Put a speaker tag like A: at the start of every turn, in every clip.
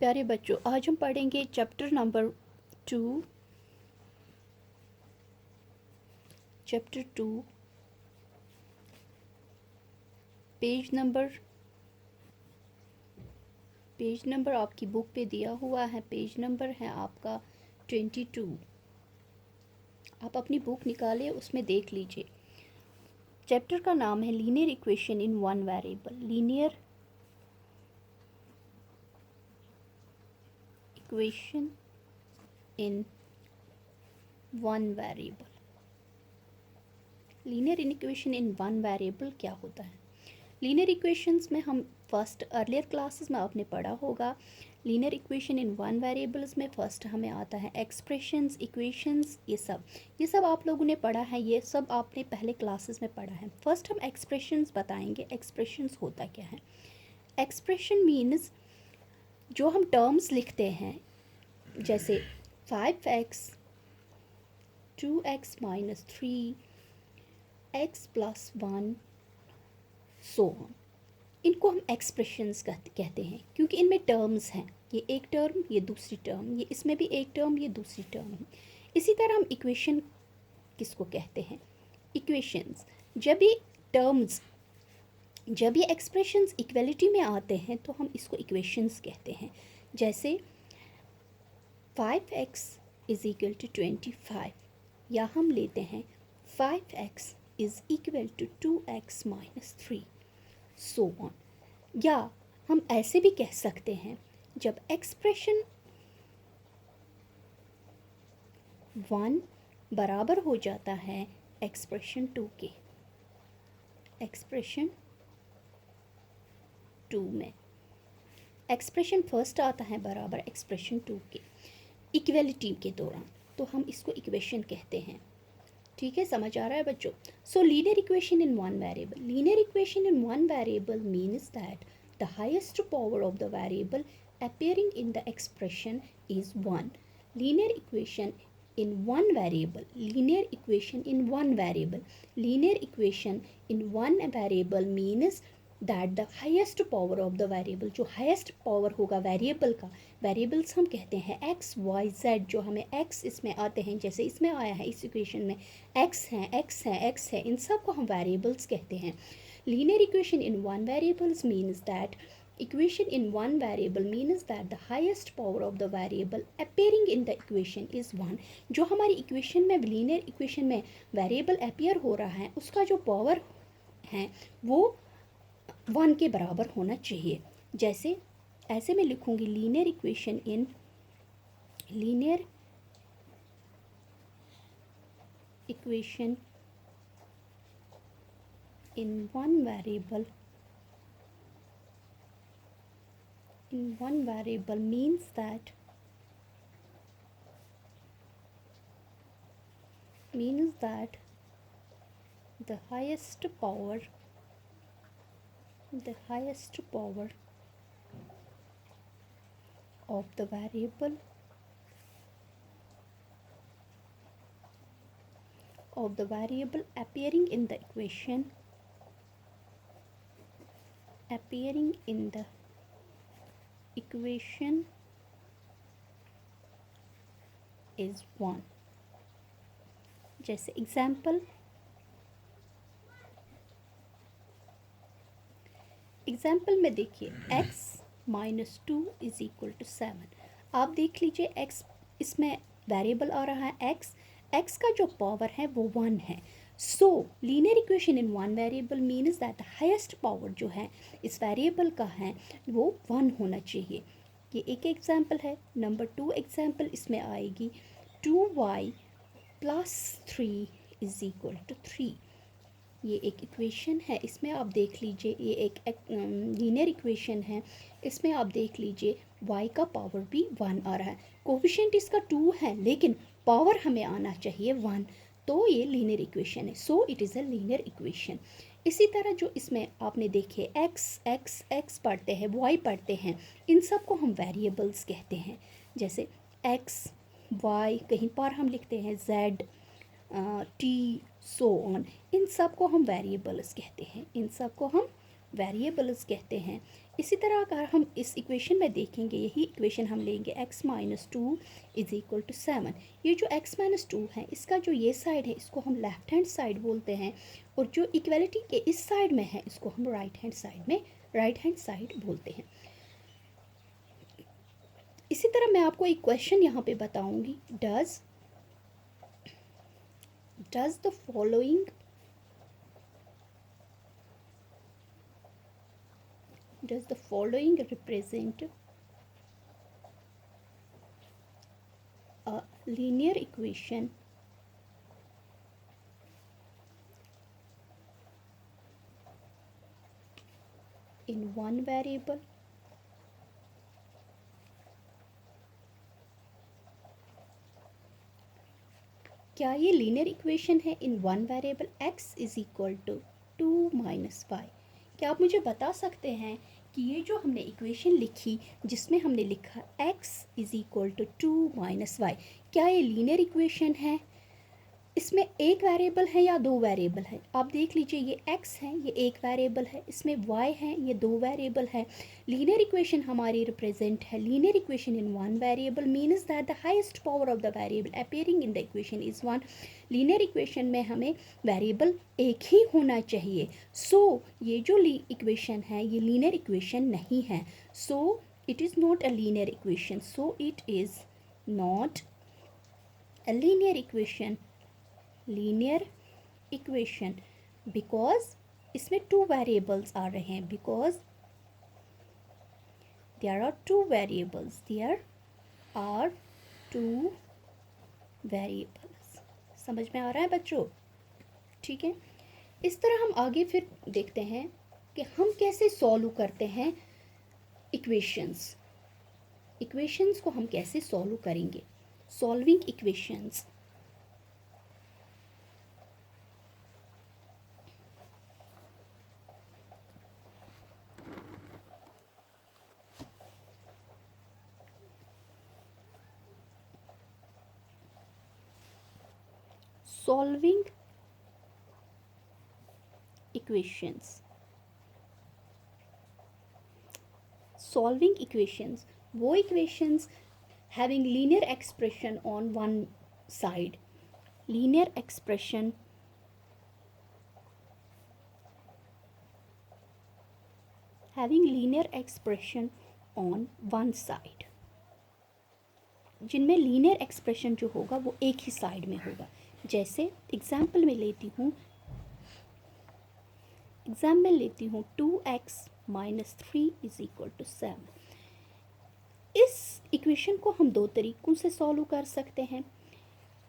A: प्यारे बच्चों, आज हम पढ़ेंगे चैप्टर नंबर 2 पेज नंबर आपकी बुक पे दिया हुआ है। पेज नंबर है आपका 22। आप अपनी बुक निकालें, उसमें देख लीजिए। चैप्टर का नाम है linear equation in one variable. Linear equation in one variable. Linear equation in one variable क्या होता है? लीनियर इक्वेशंस में हम फर्स्ट अर्लियर क्लासेस में आपने पढ़ा होगा। Linear equation in one variables में फर्स्ट हमें आता है एक्सप्रेशंस, इक्वेशंस, ये सब आप लोगों ने पढ़ा है। ये सब आपने पहले क्लासेस में पढ़ा है। फर्स्ट हम एक्सप्रेशंस बताएंगे। एक्सप्रेशंस होता क्या है? एक्सप्रेशन मीन्स जो हम टर्म्स लिखते हैं, जैसे 5x 2x - 3 x + 1 so on, इनको हम एक्सप्रेशंस कहते हैं, क्योंकि इनमें टर्म्स हैं। ये एक टर्म, ये दूसरी टर्म, ये इसमें भी एक टर्म, ये दूसरी टर्म है। इसी तरह हम इक्वेशन किसको कहते हैं? इक्वेशंस जब ये एक्सप्रेशंस इक्वलिटी में आते हैं तो हम इसको इक्वेशंस कहते हैं। जैसे 5x = 25, या हम लेते हैं 5x = 2x - 3 सो ऑन। या हम ऐसे भी कह सकते हैं, जब एक्सप्रेशन 1 बराबर हो जाता है एक्सप्रेशन 2 के, एक्सप्रेशन 2 में एक्सप्रेशन फर्स्ट आता है बराबर एक्सप्रेशन 2 के इक्वलिटी के दौरान, तो हम इसको इक्वेशन कहते हैं। ठीक है, समझ आ रहा है बच्चों? सो linear equation in one variable. Linear equation in one variable means that the highest power of the variable appearing in the expression is 1. Linear equation in one variable. Linear equation in one variable. Linear equation in one variable means that the highest power of the variable, जो highest power होगा variable का, variables हम कहते हैं x, y, z, जो हमें x इसमें आते हैं, जैसे इसमें आया है इस इक्वेशन में x है, इन सब को हम वेरिएबल्स कहते हैं। Linear equation in one variable means that the highest power of the variable appearing in the equation is 1. जो हमारी इक्वेशन में, लीनियर इक्वेशन में वेरिएबल अपियर हो रहा है, उसका जो पावर है वो 1 के बराबर होना चाहिए। जैसे ऐसे मैं लिखूँगी linear equation in one variable means that the highest power of the variable appearing in the equation is 1. जैसे एग्जाम्पल में देखिए x - 2 = 7। आप देख लीजिए x इसमें वेरिएबल आ रहा है x का जो पावर है वो 1 है। सो linear equation in one variable means that the highest power जो है इस वेरिएबल का है वो 1 होना चाहिए। ये एक एग्जाम्पल है। नंबर 2 एग्जाम्पल इसमें आएगी 2y + 3 = 3। ये एक इक्वेशन है, इसमें आप देख लीजिए ये एक लीनियर इक्वेशन है। इसमें आप देख लीजिए y का पावर भी 1 आ रहा है। कोफिशिएंट इसका 2 है, लेकिन पावर हमें आना चाहिए 1, तो ये लीनियर इक्वेशन है। So it is a linear equation. इसी तरह जो इसमें आपने देखे x पढ़ते हैं, y पढ़ते हैं, इन सब को हम वेरिएबल्स कहते हैं। जैसे x, y, कहीं पर हम लिखते हैं z, t, सो ऑन, इन सब को हम वेरिएबल्स कहते हैं। वेरिएबल्स कहते हैं। इसी तरह अगर हम इस इक्वेशन में देखेंगे, यही इक्वेशन हम लेंगे x minus two is equal to 7। ये जो x माइनस टू है, इसका जो ये साइड है इसको हम लेफ़्ट हैंड साइड बोलते हैं, और जो इक्वलिटी के इस साइड में है इसको हम राइट हैंड साइड बोलते हैं। इसी तरह मैं आपको एक क्वेश्चन यहाँ पे बताऊँगी, does the following represent a linear equation in one variable? क्या ये लीनियर इक्वेशन है in one variable x is equal to 2 minus y? क्या आप मुझे बता सकते हैं कि ये जो हमने इक्वेशन लिखी जिसमें हमने लिखा x is equal to 2 minus y, क्या ये लीनियर इक्वेशन है? इसमें एक वेरिएबल है या दो वेरिएबल है? आप देख लीजिए, ये x है, ये एक वेरिएबल है, इसमें y है, ये दो वेरिएबल है। लीनियर इक्वेशन हमारी रिप्रेजेंट है, linear equation in one variable means that the highest power of the variable appearing in the equation is one. Linear equation में हमें वेरिएबल एक ही होना चाहिए। सो ये जो इक्वेशन है ये लीनियर इक्वेशन नहीं है। So it is not a linear equation, so it is not a linear equation because इसमें टू वेरिएबल्स आ रहे हैं, because there are two variables. समझ में आ रहा है बच्चों? ठीक है, इस तरह हम आगे फिर देखते हैं कि हम कैसे सॉल्व करते हैं इक्वेशंस को हम कैसे सॉल्व करेंगे। Solving equations. Solving equations, वो equations having linear expression on one side, linear expression having linear expression on one side, जिनमें लीनियर एक्सप्रेशन जो होगा वो एक ही साइड में होगा। जैसे एग्जाम्पल में लेती हूँ 2x minus 3 is equal to 7। इस इक्वेशन को हम दो तरीक़ों से सॉल्व कर सकते हैं।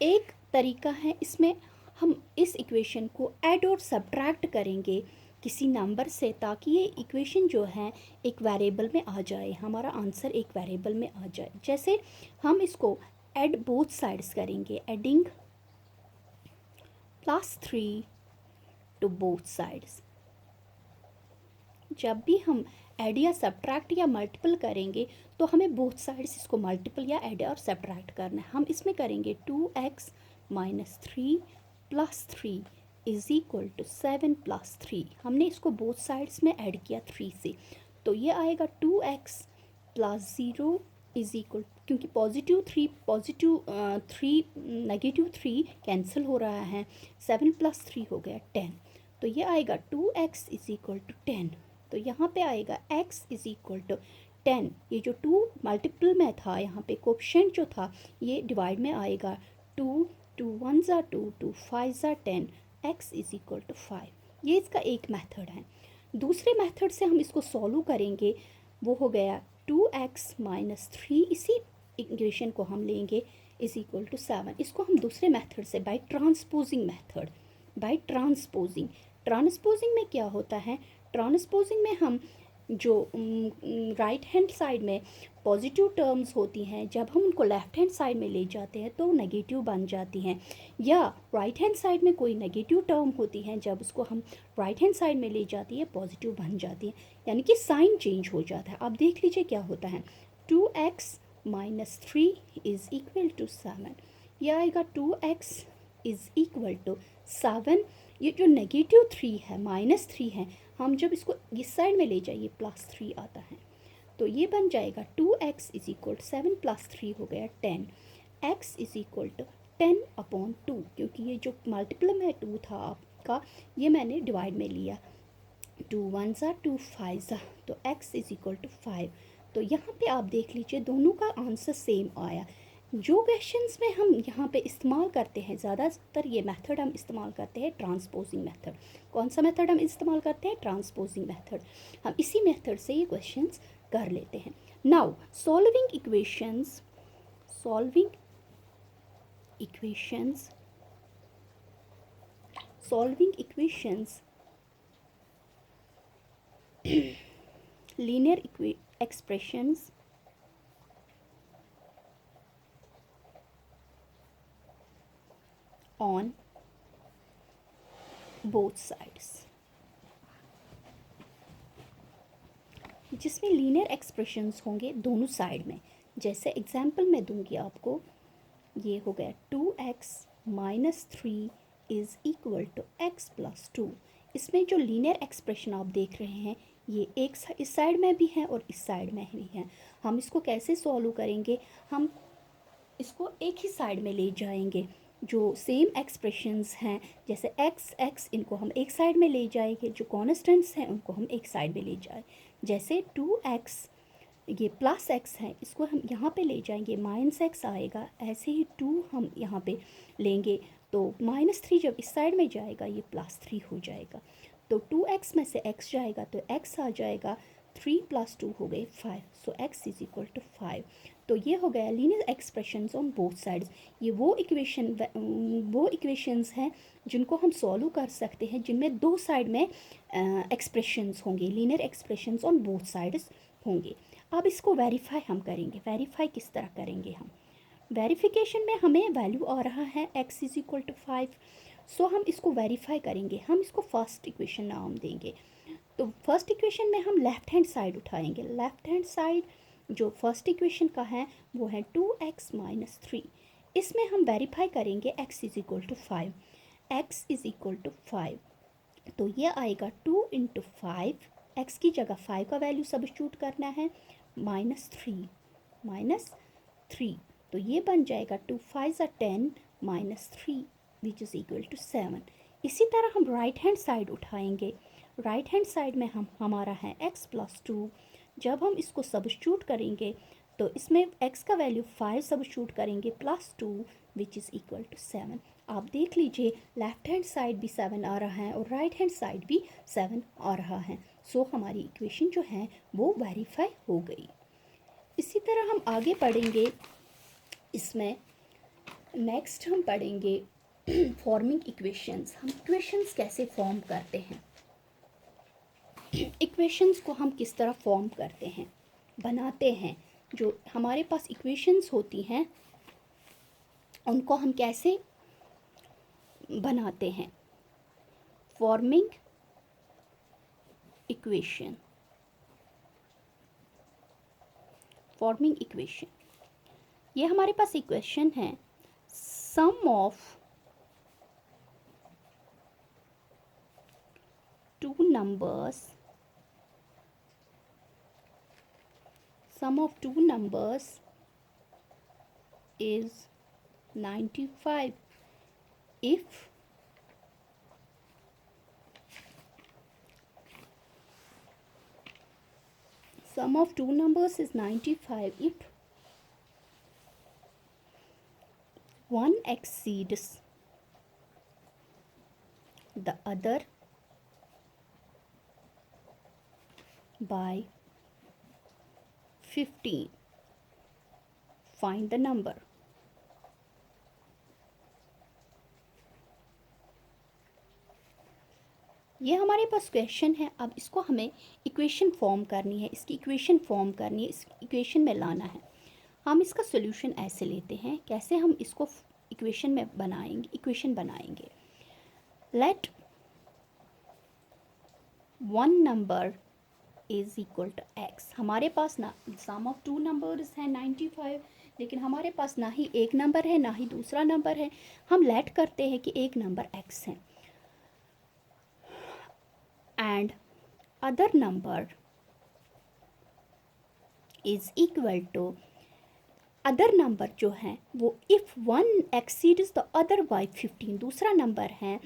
A: एक तरीका है, इसमें हम इस इक्वेशन को ऐड और सब्ट्रैक्ट करेंगे किसी नंबर से, ताकि ये इक्वेशन जो है एक वेरिएबल में आ जाए, हमारा आंसर एक वेरिएबल में आ जाए। जैसे हम इसको ऐड बोथ साइड्स करेंगे, एडिंग +3 टू बोथ साइड्स। जब भी हम ऐड या सब्ट्रैक्ट या मल्टीपल करेंगे तो हमें बोथ साइड्स इसको मल्टीपल या ऐड और सब्ट्रैक्ट करना है। हम इसमें करेंगे 2x minus 3 plus 3 is equal to 7 plus 3। हमने इसको बोथ साइड्स में ऐड किया 3 से, तो ये आएगा 2x प्लस 0 इज़ इक्वल, क्योंकि पॉजिटिव 3 नेगेटिव 3 कैंसिल हो रहा है, 7 प्लस 3 हो गया 10, तो ये आएगा 2x इज़ इक्वल टू 10। तो यहाँ पे आएगा x इज़ इक्वल टू 10। ये जो 2 मल्टीपल में था, यहाँ पे कोएफिशिएंट जो था ये डिवाइड में आएगा। 2 1 ज़ा 2 2 5 ज़ा 10, x इज़ इक्वल टू 5। ये इसका एक मेथड है। दूसरे मेथड से हम इसको सॉल्व करेंगे, वो हो गया 2x माइनस 3, इसी इक्वेशन को हम लेंगे इज़ इक्वल टू 7। इसको हम दूसरे मेथड से by transposing method, by transposing में क्या होता है, ट्रांसपोजिंग में हम जो राइट हैंड साइड में पॉजिटिव टर्म्स होती हैं, जब हम उनको लेफ़्ट हैंड साइड में ले जाते हैं तो नेगेटिव बन जाती हैं, या राइट हैंड साइड में कोई नेगेटिव टर्म होती हैं, जब उसको हम राइट हैंड साइड में ले जाती है पॉजिटिव बन जाती है, यानी कि साइन चेंज हो जाता है। अब देख लीजिए क्या होता है, 2x minus 3 is equal to 7। यह आएगा 2x इज़ इक्वल टू 7। ये जो नेगेटिव 3 है, -3 है, हम जब इसको इस साइड में ले जाइए +3 आता है, तो ये बन जाएगा 2x इज इक्वल 7 + 3 हो गया 10, x इज इक्वल टू 10/2, क्योंकि ये जो मल्टीपल में 2 था आपका, ये मैंने डिवाइड में लिया, 2 1 ज़ा 2 5 ज़ा, तो x इज इक्वल टू 5। तो यहाँ पे आप देख लीजिए दोनों का आंसर सेम आया। जो क्वेश्चंस में हम यहाँ पे इस्तेमाल करते हैं, ज़्यादातर ये मेथड हम इस्तेमाल करते हैं ट्रांसपोजिंग मेथड। कौन सा मेथड हम इस्तेमाल करते हैं? Transposing method. हम इसी मेथड से ये क्वेश्चंस कर लेते हैं। Now solving equations linear expressions on both sides, जिसमें लीनियर एक्सप्रेशंस होंगे दोनों साइड में। जैसे एग्जांपल मैं दूंगी आपको, ये हो गया 2x - 3 is equal to x + 2। इसमें जो लीनियर एक्सप्रेशन आप देख रहे हैं, ये एक इस साइड में भी है और इस साइड में भी है। हम इसको कैसे सॉल्व करेंगे? हम इसको एक ही साइड में ले जाएंगे। जो सेम एक्सप्रेशंस हैं, जैसे x इनको हम एक साइड में ले जाएंगे, जो कॉन्स्टेंट्स हैं उनको हम एक साइड में ले जाए। जैसे 2x ये +x है, इसको हम यहाँ पे ले जाएंगे, -x आएगा। ऐसे ही 2 हम यहाँ पे लेंगे, तो -3 जब इस साइड में जाएगा ये +3 हो जाएगा। तो 2x में से x जाएगा तो x आ जाएगा, 3 + 2 हो गए 5, सो x इज इक्वल टू 5। तो ये हो गया linear expressions on both sides. ये वो इक्वेशंस हैं जिनको हम सॉल्व कर सकते हैं, जिनमें दो साइड में एक्सप्रेशंस होंगे, linear expressions on both sides होंगे। अब इसको वेरीफाई हम करेंगे। वेरीफाई किस तरह करेंगे हम? वेरिफिकेशन में हमें वैल्यू आ रहा है x इज इक्वल टू 5, सो हम इसको वेरीफाई करेंगे। हम इसको फर्स्ट इक्वेशन नाम देंगे। तो फर्स्ट इक्वेशन में हम लेफ़्ट हैंड साइड उठाएंगे। लेफ़्ट हैंड साइड जो फर्स्ट इक्वेशन का है वो है 2x - 3। इसमें हम वेरीफाई करेंगे x is equal to 5। x is equal to 5, तो ये आएगा 2 × 5, x की जगह 5 का वैल्यू सब्स्टिट्यूट करना है, -3 तो ये बन जाएगा 2 5 ज़ा 10 -3 विच इज़ इक्वल टू 7। इसी तरह हम राइट हैंड साइड उठाएंगे। राइट हैंड साइड में हमारा है x + 2। जब हम इसको सब्स्टिट्यूट करेंगे तो इसमें x का वैल्यू 5 सब्स्टिट्यूट करेंगे +2 विच इज़ इक्वल टू 7। आप देख लीजिए लेफ़्ट हैंड साइड भी 7 आ रहा है और राइट हैंड साइड भी 7 आ रहा है। सो हमारी इक्वेशन जो है वो वेरीफाई हो गई। इसी तरह हम आगे पढ़ेंगे। इसमें नेक्स्ट हम पढ़ेंगे फॉर्मिंग इक्वेशंस। हम इक्वेशंस कैसे फॉर्म करते हैं, इक्वेशंस को हम किस तरह फॉर्म करते हैं, बनाते हैं। जो हमारे पास इक्वेशंस होती हैं उनको हम कैसे बनाते हैं। फॉर्मिंग इक्वेशन, ये हमारे पास इक्वेशन है, सम of to numbers is 95 if sum of two numbers is 95 if one exceeds the other by 15, find the number। ये हमारे पास क्वेश्चन है। अब इसको हमें इक्वेशन फॉर्म करनी है, इसकी इक्वेशन फॉर्म करनी है, इस इक्वेशन में लाना है। हम इसका सॉल्यूशन ऐसे लेते हैं, कैसे हम इसको इक्वेशन में बनाएंगे, इक्वेशन बनाएंगे। Let one number is equal to x। हमारे पास ना सम ऑफ टू नंबर्स है 95, लेकिन हमारे पास ना ही एक नंबर है ना ही दूसरा नंबर है। हम लेट करते हैं कि एक नंबर x है, and other number is equal to, other number जो है वो if one exceeds the other by 15, दूसरा नंबर है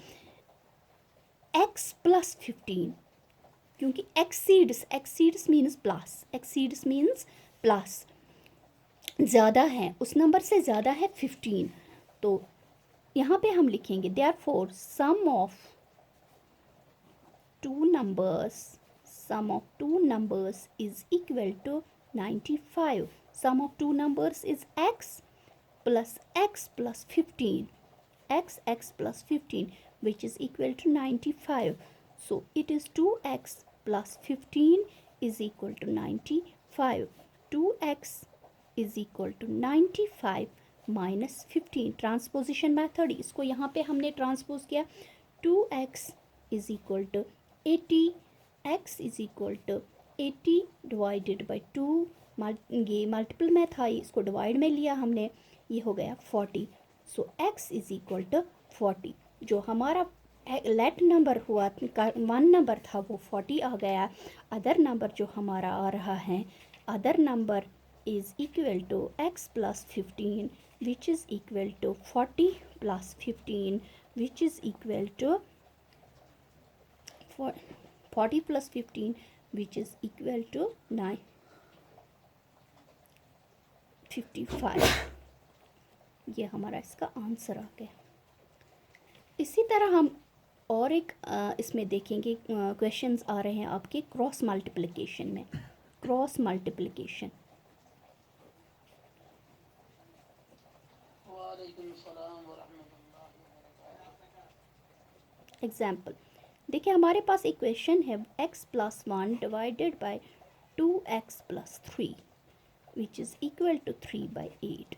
A: x प्लस 15, क्योंकि exceeds means plus, exceeds means plus, ज़्यादा है, उस नंबर से ज़्यादा है 15, तो यहाँ पे हम लिखेंगे therefore sum of two numbers is equal to 95. Sum of two numbers is x plus 15, x plus 15, which is equal to 95. So it is 2x plus 15 is equal to 95. 2x is equal to 95 minus 15. Transposition method, इसको यहाँ पे हमने transpose किया. 2x is equal to 80, x is equal to 80 divided by 2, ये multiple में था, इसको divide में लिया हमने, ये हो गया 40. सो x इज इक्वल टू 40. जो हमारा लेट नंबर हुआ, वन नंबर था, वो 40 आ गया. अदर नंबर जो हमारा आ रहा है, other number is equal to x plus 15, which is equal to 40 plus 15, which is equal to 40 plus 15, which is equal to 55. ये हमारा इसका आंसर आ गया. इसी तरह हम और एक इसमें देखेंगे, क्वेश्चंस आ रहे हैं आपके क्रॉस मल्टीप्लिकेशन में. क्रॉस मल्टीप्लिकेशन, एग्जाम्पल देखिए, हमारे पास इक्वेशन है x plus 1 divided by 2x plus 3, which is equal to 3/8.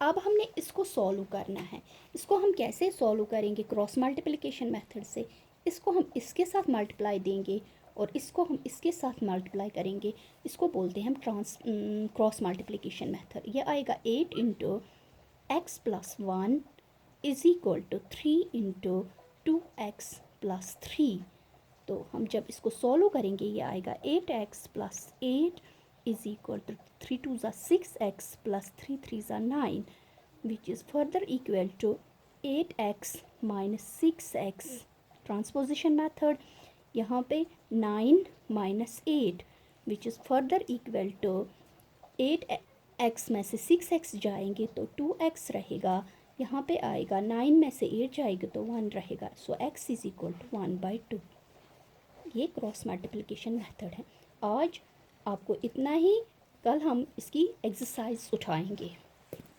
A: अब हमने इसको सॉल्व करना है. इसको हम कैसे सॉल्व करेंगे? क्रॉस मल्टीप्लिकेशन मेथड से. इसको हम इसके साथ मल्टीप्लाई देंगे और इसको हम इसके साथ मल्टीप्लाई करेंगे. इसको बोलते हैं हम क्रॉस मल्टीप्लिकेशन मेथड. ये आएगा 8 into x plus 1 is equal to 3 into 2x plus 3. तो हम जब इसको सॉल्व करेंगे, ये आएगा 8x plus 8 is equal to 3 2 ज़ा 6x प्लस 3 3 ज़ा 9, which is further equal to 8x minus 6x. Transposition method, यहाँ पे 9 minus 8, which is further equal to 8x में से 6x जाएंगे तो 2x रहेगा. यहाँ पे आएगा 9 में से 8 जाएगा तो 1 रहेगा. सो x इज़ इक्वल टू 1/2. ये क्रॉस मल्टीप्लिकेशन मेथड है. आज आपको इतना ही, कल हम इसकी एक्सरसाइज उठाएंगे.